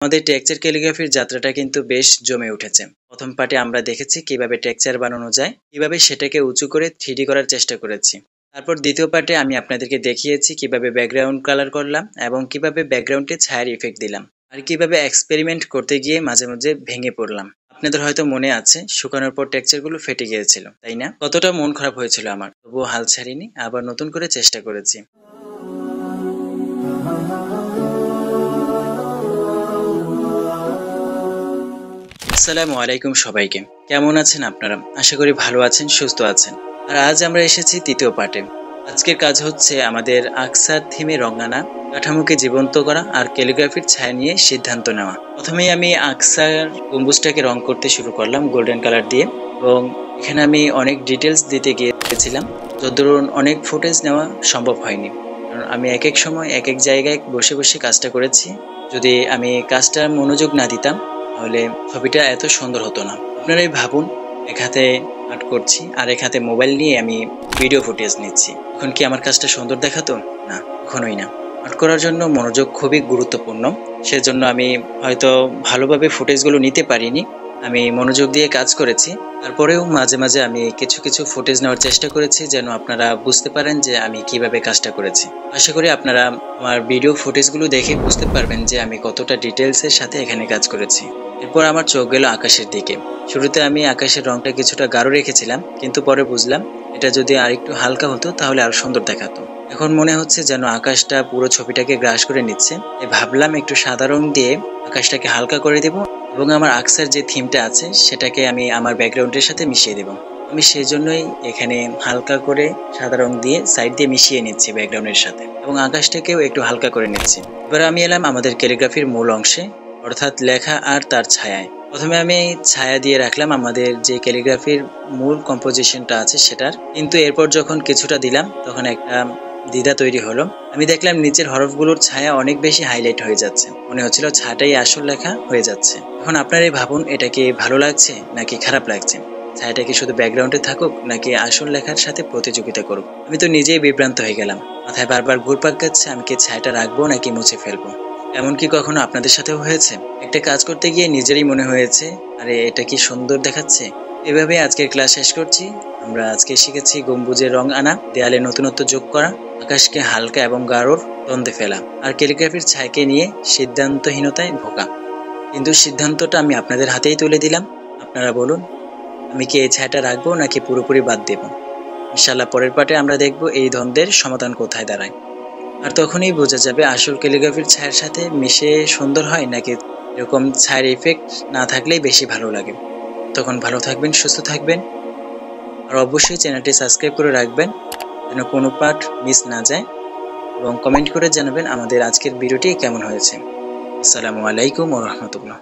আমাদের টেক্সচার ক্যালিগ্রাফির যাত্রাটা কিন্তু বেশ জমে উঠেছে। প্রথম পার্টে আমরা দেখেছি কিভাবে টেক্সচার বানানো যায়, কিভাবে সেটাকে উঁচু করে 3D করার চেষ্টা করেছি। তারপর দ্বিতীয় পার্টে আমি আপনাদেরকে দেখিয়েছি কিভাবে ব্যাকগ্রাউন্ড কালার করলাম এবং কিভাবে ব্যাকগ্রাউন্ডে ছায়ার ইফেক্ট দিলাম, আর কিভাবে এক্সপেরিমেন্ট করতে গিয়ে মাঝে মাঝে ভেঙে পড়লাম। আপনাদের হয়তো মনে আছে শুকানোর পর টেক্সচারগুলো ফেটে গিয়েছিল, তাই না? কতটা মন খারাপ হয়েছিল আমার, তবুও হাল ছাড়িনি, আবার নতুন করে চেষ্টা করেছি। আসসালামু আলাইকুম সবাইকে। কেমন আছেন আপনারা? আশা করি ভালো আছেন, সুস্থ আছেন। আর আজ আমরা এসেছি তৃতীয় পার্টে। আজকের কাজ হচ্ছে আমাদের আকসার থিমে রং আনা, কাঠামোকে জীবন্ত করা আর ক্যালিগ্রাফির ছায়া নিয়ে সিদ্ধান্ত নেওয়া। প্রথমেই আমি আকসার গম্বুজটাকে রং করতে শুরু করলাম গোল্ডেন কালার দিয়ে, এবং এখানে আমি অনেক ডিটেলস দিতে গিয়েছিলাম, যতদূর অনেক ফুটেজ নেওয়া সম্ভব হয়নি, কারণ আমি এক এক সময় এক এক জায়গায় বসে বসে কাজটা করেছি। যদি আমি কাজটা মনোযোগ না দিতাম তাহলে ছবিটা এত সুন্দর হতো না। আপনারাই ভাবুন, এক হাতে আর্ট করছি আর এক হাতে মোবাইল নিয়ে আমি ভিডিও ফুটেজ নিচ্ছি, এখন কি আমার কাজটা সুন্দর দেখাতো? না, কখনোই না। আর্ট করার জন্য মনোযোগ খুবই গুরুত্বপূর্ণ, সেজন্য আমি হয়তো ভালোভাবে ফুটেজগুলো নিতে পারিনি। আমি মনোযোগ দিয়ে কাজ করেছি, তারপরেও মাঝে মাঝে আমি কিছু কিছু ফুটেজ নেওয়ার চেষ্টা করেছি যেন আপনারা বুঝতে পারেন যে আমি কিভাবে কাজটা করেছি। আশা করি আপনারা আমার ভিডিও ফুটেজগুলো দেখে বুঝতে পারবেন যে আমি কতটা ডিটেলসের সাথে এখানে কাজ করেছি। এরপর আমার চোখ গেল আকাশের দিকে। শুরুতে আমি আকাশের রংটা কিছুটা গাঢ় রেখেছিলাম, কিন্তু পরে বুঝলাম এটা যদি আরেকটু হালকা হতো তাহলে আরো সুন্দর দেখাতো। এখন মনে হচ্ছে যেন আকাশটা পুরো ছবিটাকে গ্রাস করে নিচ্ছে, তাই ভাবলাম একটু সাদা রং দিয়ে আকাশটাকে হালকা করে দেব, এবং আমার আকসার যে থিমটা আছে সেটাকে আমি আমার ব্যাকগ্রাউন্ডের সাথে মিশিয়ে দেব। আমি সেই জন্যই এখানে হালকা করে সাদা রং দিয়ে সাইড দিয়ে মিশিয়ে নিচ্ছি ব্যাকগ্রাউন্ডের সাথে, এবং আকাশটাকেও একটু হালকা করে নিচ্ছি। এবার আমি এলাম আমাদের ক্যালিগ্রাফির মূল অংশে, অর্থাৎ লেখা আর তার ছায়ায়। প্রথমে আমি ছায়া দিয়ে রাখলাম আমাদের যে ক্যালিগ্রাফির মূল কম্পোজিশনটা আছে সেটার, কিন্তু এরপর যখন কিছুটা দিলাম তখন একটা দ্বিধা তৈরি হলো। আমি দেখলাম নিচের হরফগুলোর ছায়া অনেক বেশি হাইলাইট হয়ে যাচ্ছে, মনে হচ্ছিল ছায়াটাই আসল লেখা হয়ে যাচ্ছে। এখন আপনারাই ভাবুন, এটা কি ভালো লাগছে নাকি খারাপ লাগছে? ছায়াটা কি শুধু ব্যাকগ্রাউন্ডে থাকুক নাকি আসল লেখার সাথে প্রতিযোগিতা করুক? আমি তো নিজেই বিভ্রান্ত হয়ে গেলাম, মাথায় বারবার ঘুরপাক খাচ্ছে আমি কি ছায়াটা রাখবো নাকি মুছে ফেলবো। এমন কি কখনো আপনাদের সাথেও হয়েছে? একটা কাজ করতে গিয়ে নিজেরই মনে হয়েছে আরে এটা কি সুন্দর দেখাচ্ছে। এভাবে আজকের ক্লাস শেষ করছি। আমরা আজকে শিখেছি গম্বুজের রং আনা, দেয়ালে নতুনত্ব যোগ করা, আকাশকে হালকা এবং গাঢ়র দ্বন্দ্বে ফেলা, আর ক্যালিগ্রাফির ছায়াকে নিয়ে সিদ্ধান্তহীনতায় ভোগা। কিন্তু সিদ্ধান্তটা আমি আপনাদের হাতেই তুলে দিলাম। আপনারা বলুন, আমি কি এই ছায়াটা রাখবো নাকি পুরোপুরি বাদ দেব? ইনশাআল্লাহ পরের পার্টে আমরা দেখব এই দ্বন্দ্বের সমাধান কোথায় দাঁড়ায়। আর তখনই বোঝা যাবে আসল ক্যালিগ্রাফির ছায়ার সাথে মিশে সুন্দর হয় নাকি এরকম ছায়ার ইফেক্ট না থাকলেই বেশি ভালো লাগে। তখন ভালো থাকবেন, সুস্থ থাকবেন, আর অবশ্যই চ্যানেলটি সাবস্ক্রাইব করে রাখবেন যেন কোনো পার্ট মিস না যায়, এবং কমেন্ট করে জানাবেন আমাদের আজকের ভিডিওটি কেমন হয়েছে। আসসালামু আলাইকুম ওয়া রাহমাতুল্লাহ।